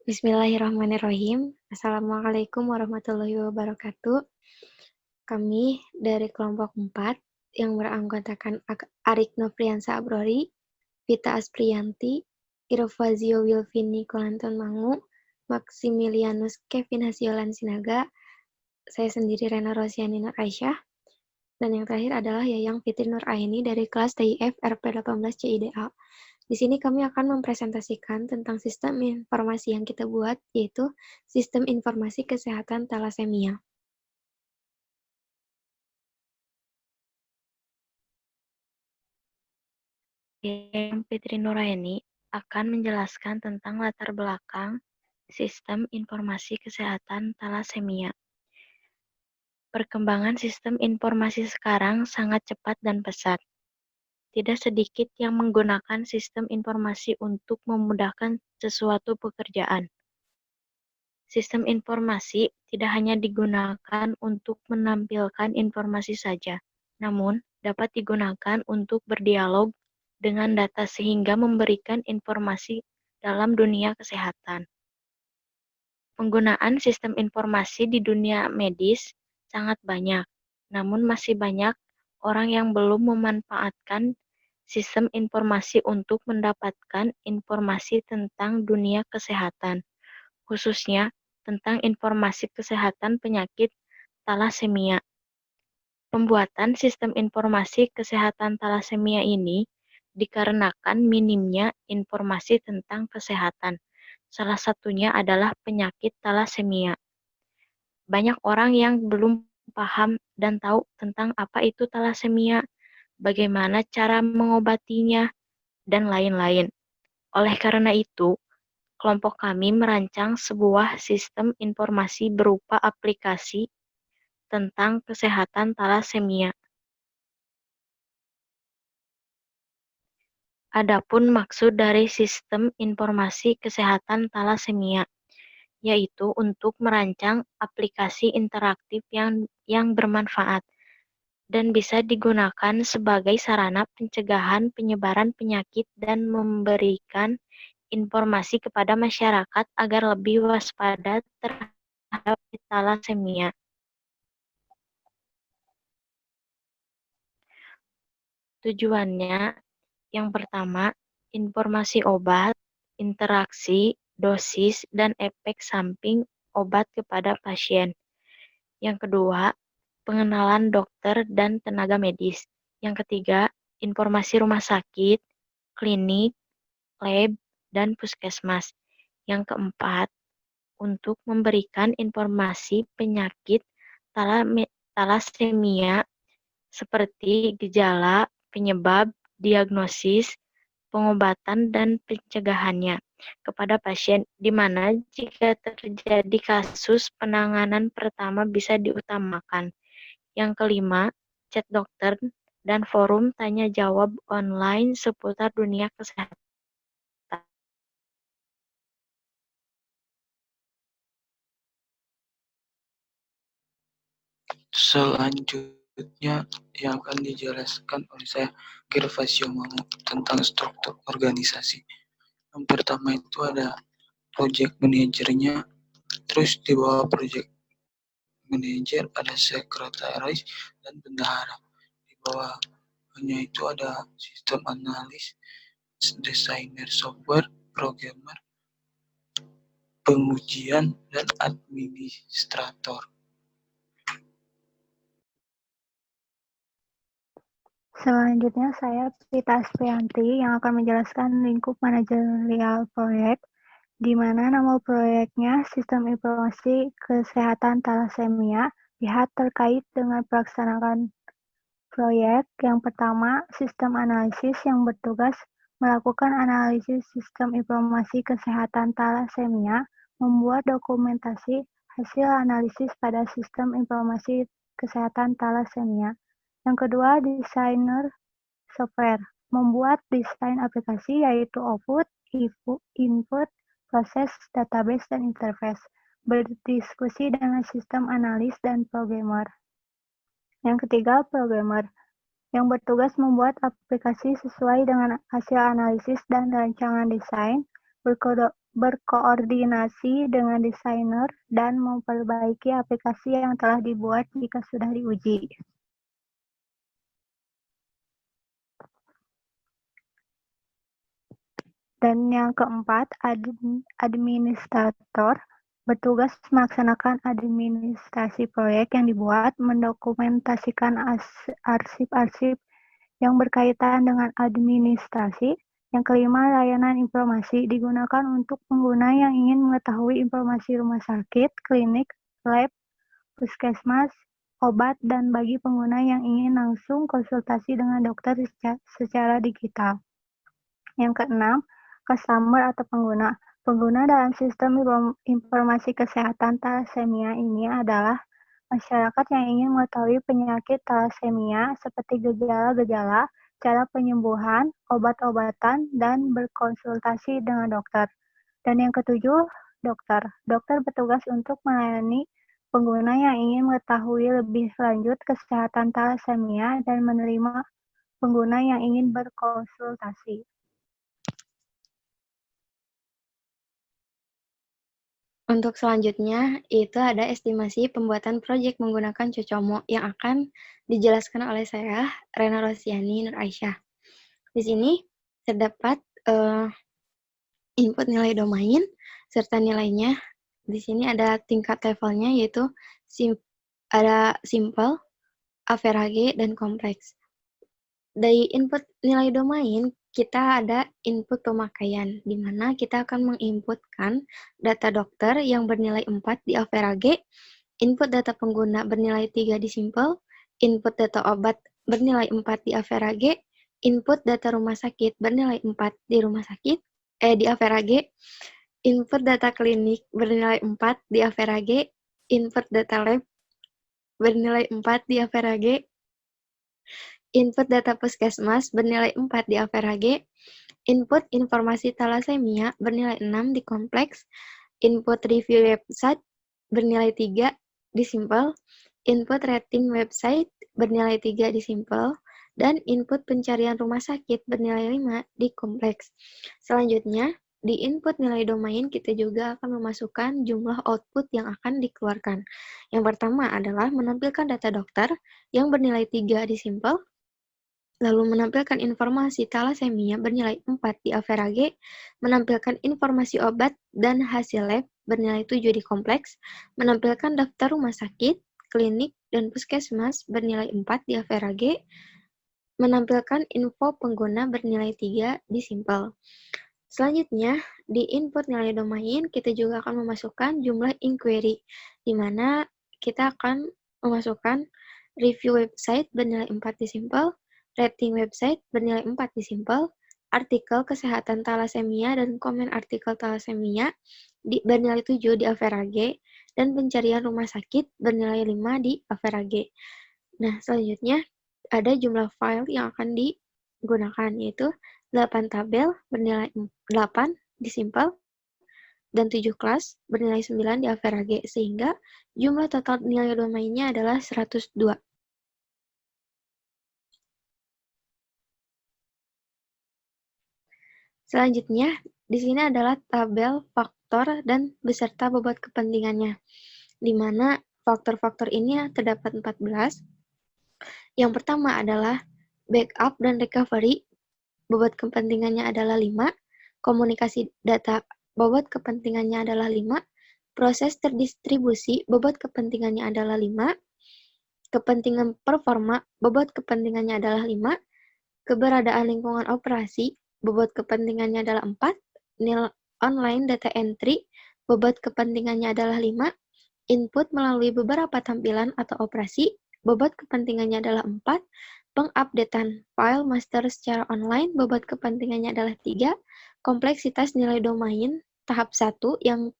Bismillahirrahmanirrahim. Assalamualaikum warahmatullahi wabarakatuh. Kami dari kelompok 4 yang beranggotakan Arik Nofriansa Abrori, Vita Asprianti, Irofazio Wilvini Kolanton Mangu, Maximilianus Kevin Hasiolan Sinaga, saya sendiri Rena Rosiani Nur Aisyah, dan yang terakhir adalah Yayang Fitri Nur Aini dari kelas TIF RP18 CIDA. Di sini kami akan mempresentasikan tentang sistem informasi yang kita buat, yaitu Sistem Informasi Kesehatan Thalassemia. Yayang Fitri Nuraini akan menjelaskan tentang latar belakang Sistem Informasi Kesehatan Thalassemia. Perkembangan sistem informasi sekarang sangat cepat dan pesat. Tidak sedikit yang menggunakan sistem informasi untuk memudahkan sesuatu pekerjaan. Sistem informasi tidak hanya digunakan untuk menampilkan informasi saja, namun dapat digunakan untuk berdialog dengan data sehingga memberikan informasi dalam dunia kesehatan. Penggunaan sistem informasi di dunia medis sangat banyak, namun masih banyak orang yang belum memanfaatkan sistem informasi untuk mendapatkan informasi tentang dunia kesehatan, khususnya tentang informasi kesehatan penyakit thalassemia. Pembuatan sistem informasi kesehatan thalassemia ini dikarenakan minimnya informasi tentang kesehatan. Salah satunya adalah penyakit thalassemia. Banyak orang yang belum paham dan tahu tentang apa itu thalassemia, bagaimana cara mengobatinya, dan lain-lain. Oleh karena itu, kelompok kami merancang sebuah sistem informasi berupa aplikasi tentang kesehatan thalassemia. Adapun maksud dari sistem informasi kesehatan thalassemia, yaitu untuk merancang aplikasi interaktif yang bermanfaat dan bisa digunakan sebagai sarana pencegahan penyebaran penyakit dan memberikan informasi kepada masyarakat agar lebih waspada terhadap thalassemia. Tujuannya yang pertama, informasi obat, interaksi, dosis, dan efek samping obat kepada pasien. Yang kedua, pengenalan dokter dan tenaga medis. Yang ketiga, informasi rumah sakit, klinik, lab, dan puskesmas. Yang keempat, untuk memberikan informasi penyakit thalassemia seperti gejala, penyebab, diagnosis, pengobatan, dan pencegahannya kepada pasien, di mana jika terjadi kasus penanganan pertama bisa diutamakan. Yang kelima, chat dokter dan forum tanya jawab online seputar dunia kesehatan. Selanjutnya yang akan dijelaskan oleh saya, Gervasio Mangu, tentang struktur organisasi. Yang pertama itu ada project manajernya, terus di bawah project manager ada sekretaris dan bendahara. Di bawahnya itu ada sistem analis, desainer software, programmer, pengujian, dan administrator. Selanjutnya saya Vita Asprianti yang akan menjelaskan lingkup manajerial proyek, di mana nama proyeknya Sistem Informasi Kesehatan Thalassemia. Lihat terkait dengan pelaksanaan proyek. Yang pertama, sistem analisis yang bertugas melakukan analisis sistem informasi kesehatan thalassemia, membuat dokumentasi hasil analisis pada sistem informasi kesehatan thalassemia. Yang kedua, desainer software, membuat desain aplikasi yaitu output, input, proses, database, dan interface, berdiskusi dengan sistem analis dan programmer. Yang ketiga, programmer, yang bertugas membuat aplikasi sesuai dengan hasil analisis dan rancangan desain, berkoordinasi dengan desainer, dan memperbaiki aplikasi yang telah dibuat jika sudah diuji. Dan yang keempat, administrator bertugas melaksanakan administrasi proyek yang dibuat, mendokumentasikan arsip-arsip yang berkaitan dengan administrasi. Yang kelima, layanan informasi digunakan untuk pengguna yang ingin mengetahui informasi rumah sakit, klinik, lab, puskesmas, obat, dan bagi pengguna yang ingin langsung konsultasi dengan dokter secara digital. Yang keenam, customer atau pengguna. Pengguna dalam sistem informasi kesehatan thalassemia ini adalah masyarakat yang ingin mengetahui penyakit thalassemia seperti gejala-gejala, cara penyembuhan, obat-obatan, dan berkonsultasi dengan dokter. Dan yang ketujuh, dokter. Dokter bertugas untuk melayani pengguna yang ingin mengetahui lebih lanjut kesehatan thalassemia dan menerima pengguna yang ingin berkonsultasi. Untuk selanjutnya, itu ada estimasi pembuatan proyek menggunakan Cocomo yang akan dijelaskan oleh saya, Rena Rosiani Nur Aisyah. Di sini terdapat input nilai domain serta nilainya. Di sini ada tingkat levelnya, yaitu ada simple, average, dan kompleks. Dari input nilai domain, kita ada input pemakaian, di mana kita akan menginputkan data dokter yang bernilai 4 di average, input data pengguna bernilai 3 di simple, input data obat bernilai 4 di average, input data rumah sakit bernilai 4 di rumah sakit, di average, input data klinik bernilai 4 di average, input data lab bernilai 4 di average, input data puskesmas bernilai 4 di average, input informasi thalassemia bernilai 6 di kompleks, input review website bernilai 3 di simple, input rating website bernilai 3 di simple, dan input pencarian rumah sakit bernilai 5 di kompleks. Selanjutnya, di input nilai domain kita juga akan memasukkan jumlah output yang akan dikeluarkan. Yang pertama adalah menampilkan data dokter yang bernilai 3 di simple, lalu menampilkan informasi thalassemia bernilai 4 di average, menampilkan informasi obat dan hasil lab bernilai 7 di kompleks, menampilkan daftar rumah sakit, klinik, dan puskesmas bernilai 4 di average, menampilkan info pengguna bernilai 3 di simple. Selanjutnya, di input nilai domain, kita juga akan memasukkan jumlah inquiry, di mana kita akan memasukkan review website bernilai 4 di simple, rating website bernilai 4 di simple, artikel kesehatan thalassemia dan komen artikel thalassemia bernilai 7 di average, dan pencarian rumah sakit bernilai 5 di average. Nah, selanjutnya ada jumlah file yang akan digunakan, yaitu 8 tabel bernilai 8 di simple, dan 7 kelas bernilai 9 di average, sehingga jumlah total nilai domainnya adalah 102. Selanjutnya, di sini adalah tabel faktor dan beserta bobot kepentingannya, di mana faktor-faktor ini terdapat 14. Yang pertama adalah backup dan recovery, bobot kepentingannya adalah 5, komunikasi data, bobot kepentingannya adalah 5, proses terdistribusi, bobot kepentingannya adalah 5, kepentingan performa, bobot kepentingannya adalah 5, keberadaan lingkungan operasi, bobot kepentingannya adalah 4, nil online data entry, bobot kepentingannya adalah 5, input melalui beberapa tampilan atau operasi, bobot kepentingannya adalah 4, pengupdatean file master secara online, bobot kepentingannya adalah 3, kompleksitas nilai domain tahap 1 yang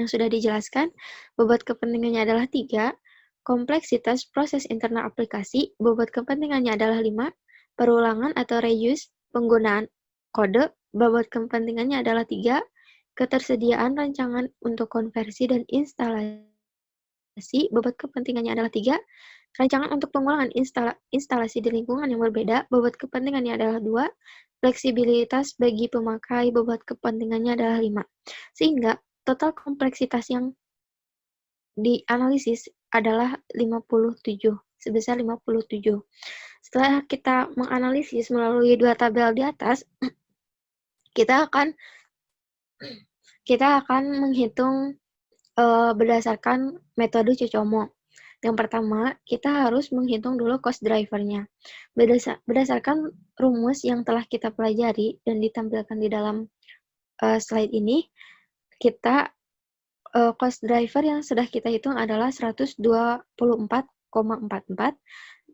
sudah dijelaskan, bobot kepentingannya adalah 3, kompleksitas proses internal aplikasi, bobot kepentingannya adalah 5, perulangan atau reuse penggunaan kode, bobot kepentingannya adalah 3, ketersediaan rancangan untuk konversi dan instalasi, bobot kepentingannya adalah 3, Rancangan untuk pengulangan instalasi di lingkungan yang berbeda, bobot kepentingannya adalah 2, fleksibilitas bagi pemakai, bobot kepentingannya adalah 5. Sehingga total kompleksitas yang dianalisis adalah 57, sebesar 57. Setelah kita menganalisis melalui 2 tabel di atas, kita akan menghitung berdasarkan metode COCOMO. Yang pertama, kita harus menghitung dulu cost driver-nya. Berdasarkan rumus yang telah kita pelajari dan ditampilkan di dalam slide ini, kita cost driver yang sudah kita hitung adalah 124,44,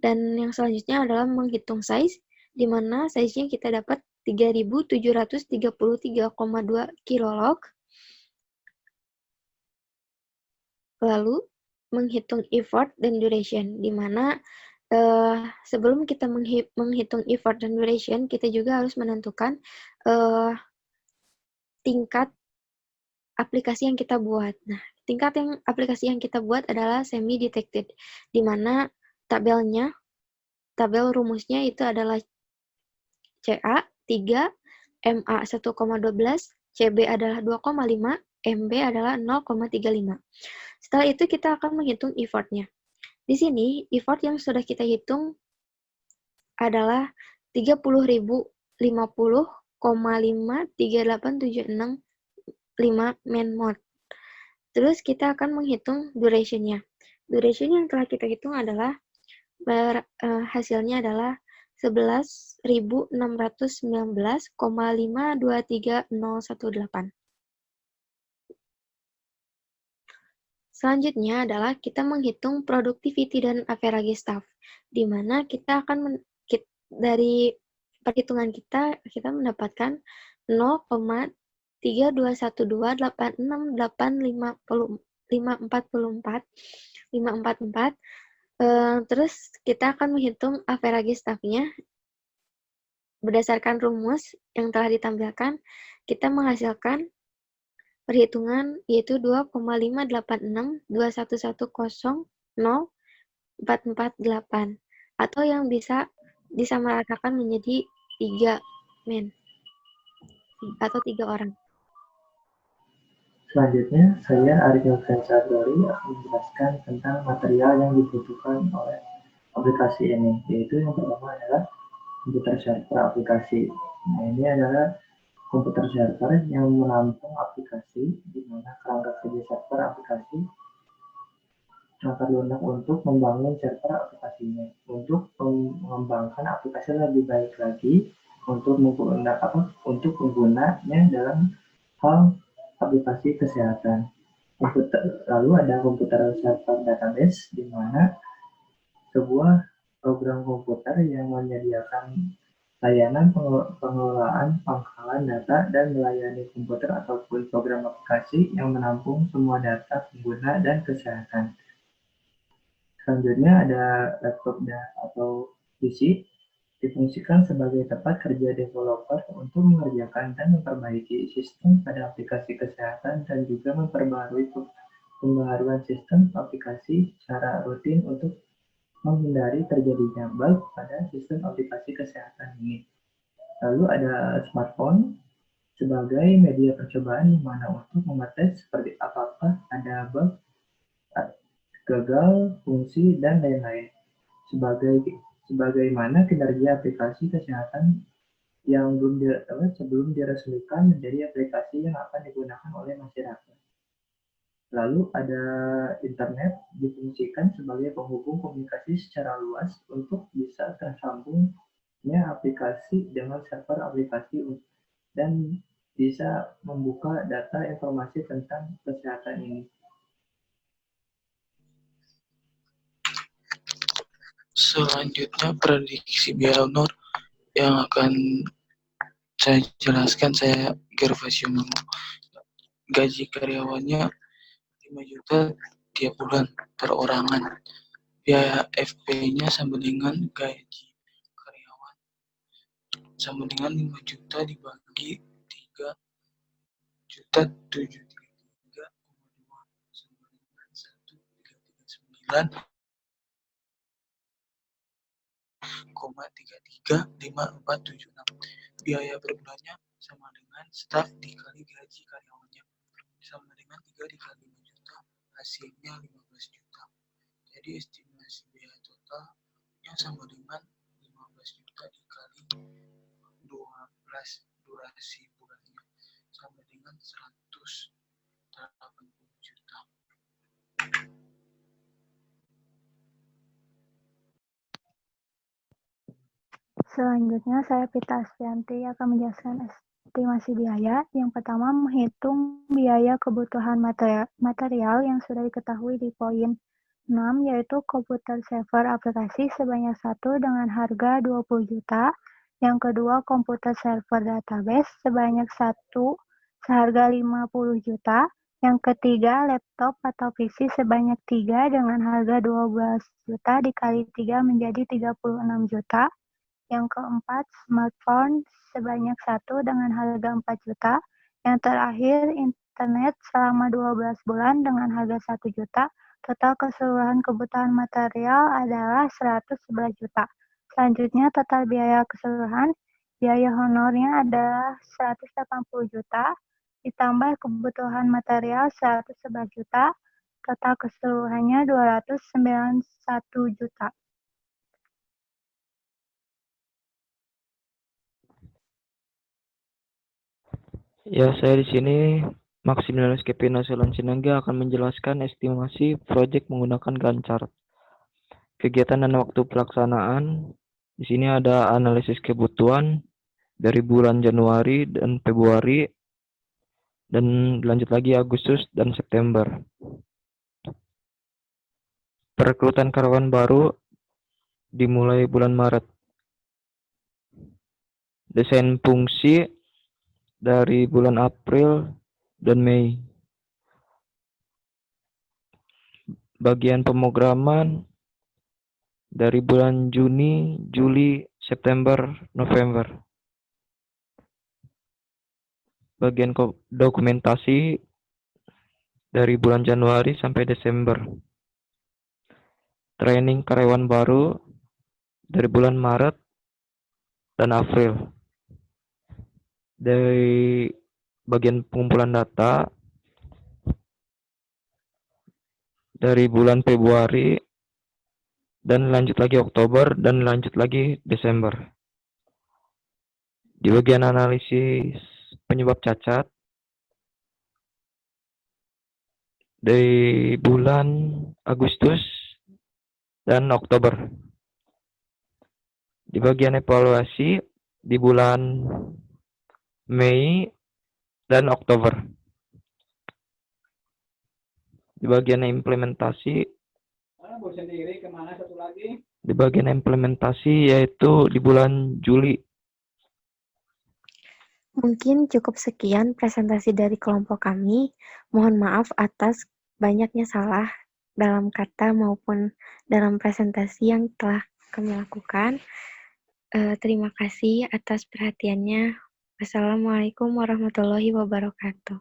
dan yang selanjutnya adalah menghitung size, di mana size-nya kita dapat 3.733,2 kilolog. Lalu menghitung effort dan duration, di mana sebelum kita menghitung effort dan duration, kita juga harus menentukan tingkat aplikasi yang kita buat. Nah, tingkat aplikasi yang kita buat adalah semi-detected, di mana tabel rumusnya itu adalah CA 3, MA 1,12, CB adalah 2,5, MB adalah 0,35. Setelah itu kita akan menghitung effort-nya. Di sini, effort yang sudah kita hitung adalah 30.050,53876,5 man-month. Terus kita akan menghitung duration-nya. Duration yang telah kita hitung adalah hasilnya adalah 11.619,523018. Selanjutnya adalah kita menghitung productivity dan average staff, di mana kita akan dari perhitungan kita mendapatkan 0,3218685544. Terus kita akan menghitung average staff-nya berdasarkan rumus yang telah ditampilkan. Kita menghasilkan perhitungan yaitu 2,5862110,448, atau yang bisa disamaratakan menjadi 3 men atau 3 orang. Selanjutnya, saya Arik Nofriansah Abrori akan menjelaskan tentang material yang dibutuhkan oleh aplikasi ini, yaitu yang pertama adalah komputer server aplikasi. Nah, ini adalah komputer server yang menampung aplikasi, di mana kerangka kerja server aplikasi akan lunak untuk membangun server aplikasinya, untuk mengembangkan aplikasi lebih baik lagi untuk penggunanya dalam hal aplikasi kesehatan. Lalu ada komputer server database, di mana sebuah program komputer yang menyediakan layanan pengelolaan pangkalan data dan melayani komputer ataupun program aplikasi yang menampung semua data pengguna dan kesehatan. Selanjutnya ada laptop atau PC, difungsikan sebagai tempat kerja developer untuk mengerjakan dan memperbaiki sistem pada aplikasi kesehatan dan juga memperbarui pembaharuan sistem aplikasi secara rutin untuk menghindari terjadinya bug pada sistem aplikasi kesehatan ini. Lalu ada smartphone sebagai media percobaan di mana untuk mengetes seperti apakah ada bug, gagal, fungsi, dan lain-lain. Sebagaimana kinerja aplikasi kesehatan yang sebelum diresmikan menjadi aplikasi yang akan digunakan oleh masyarakat. Lalu ada internet, difungsikan sebagai penghubung komunikasi secara luas untuk bisa tersambungnya aplikasi dengan server aplikasi dan bisa membuka data informasi tentang kesehatan ini. Selanjutnya prediksi biaya honor yang akan saya jelaskan. Saya Gervasio Mamo. Gaji karyawannya 5 juta tiap bulan perorangan. Biaya FP-nya sama dengan gaji karyawan, sama dengan 5 juta dibagi 3.733,2 sama dengan 1,339 5,335476. Biaya per bulannya sama dengan staf dikali gaji karyawannya, sama dengan 3 dikali 5 juta, hasilnya 15 juta. Jadi estimasi biaya totalnya sama dengan 15 juta dikali 12 durasi bulannya, sama dengan 180 juta. Selanjutnya, saya Pita Asfianti akan menjelaskan estimasi biaya. Yang pertama, menghitung biaya kebutuhan material yang sudah diketahui di poin 6, yaitu komputer server aplikasi sebanyak 1 dengan harga 20 juta. Yang kedua, komputer server database sebanyak 1 seharga 50 juta. Yang ketiga, laptop atau PC sebanyak 3 dengan harga 12 juta dikali 3 menjadi 36 juta. Yang keempat, smartphone sebanyak 1 dengan harga 4 juta. Yang terakhir, internet selama 12 bulan dengan harga 1 juta. Total keseluruhan kebutuhan material adalah 111 juta. Selanjutnya, total biaya keseluruhan, biaya honornya adalah 180 juta, ditambah kebutuhan material 111 juta, total keseluruhannya 291 juta. Ya, saya di sini Maximilianus Kevin Naselan Sinangga akan menjelaskan estimasi proyek menggunakan Gantt chart. Kegiatan dan waktu pelaksanaan. Di sini ada analisis kebutuhan dari bulan Januari dan Februari, dan lanjut lagi Agustus dan September. Perekrutan karyawan baru dimulai bulan Maret. Desain fungsi dari bulan April dan Mei. Bagian pemrograman dari bulan Juni, Juli, September, November. Bagian dokumentasi dari bulan Januari sampai Desember. Training karyawan baru dari bulan Maret dan April. Dari bagian pengumpulan data dari bulan Februari dan lanjut lagi Oktober dan lanjut lagi Desember. Di bagian analisis penyebab cacat dari bulan Agustus dan Oktober. Di bagian evaluasi di bulan Mei dan Oktober. Di bagian implementasi yaitu di bulan Juli. Mungkin cukup sekian presentasi dari kelompok kami. Mohon maaf atas banyaknya salah dalam kata maupun dalam presentasi yang telah kami lakukan. Terima kasih atas perhatiannya. Wassalamualaikum warahmatullahi wabarakatuh.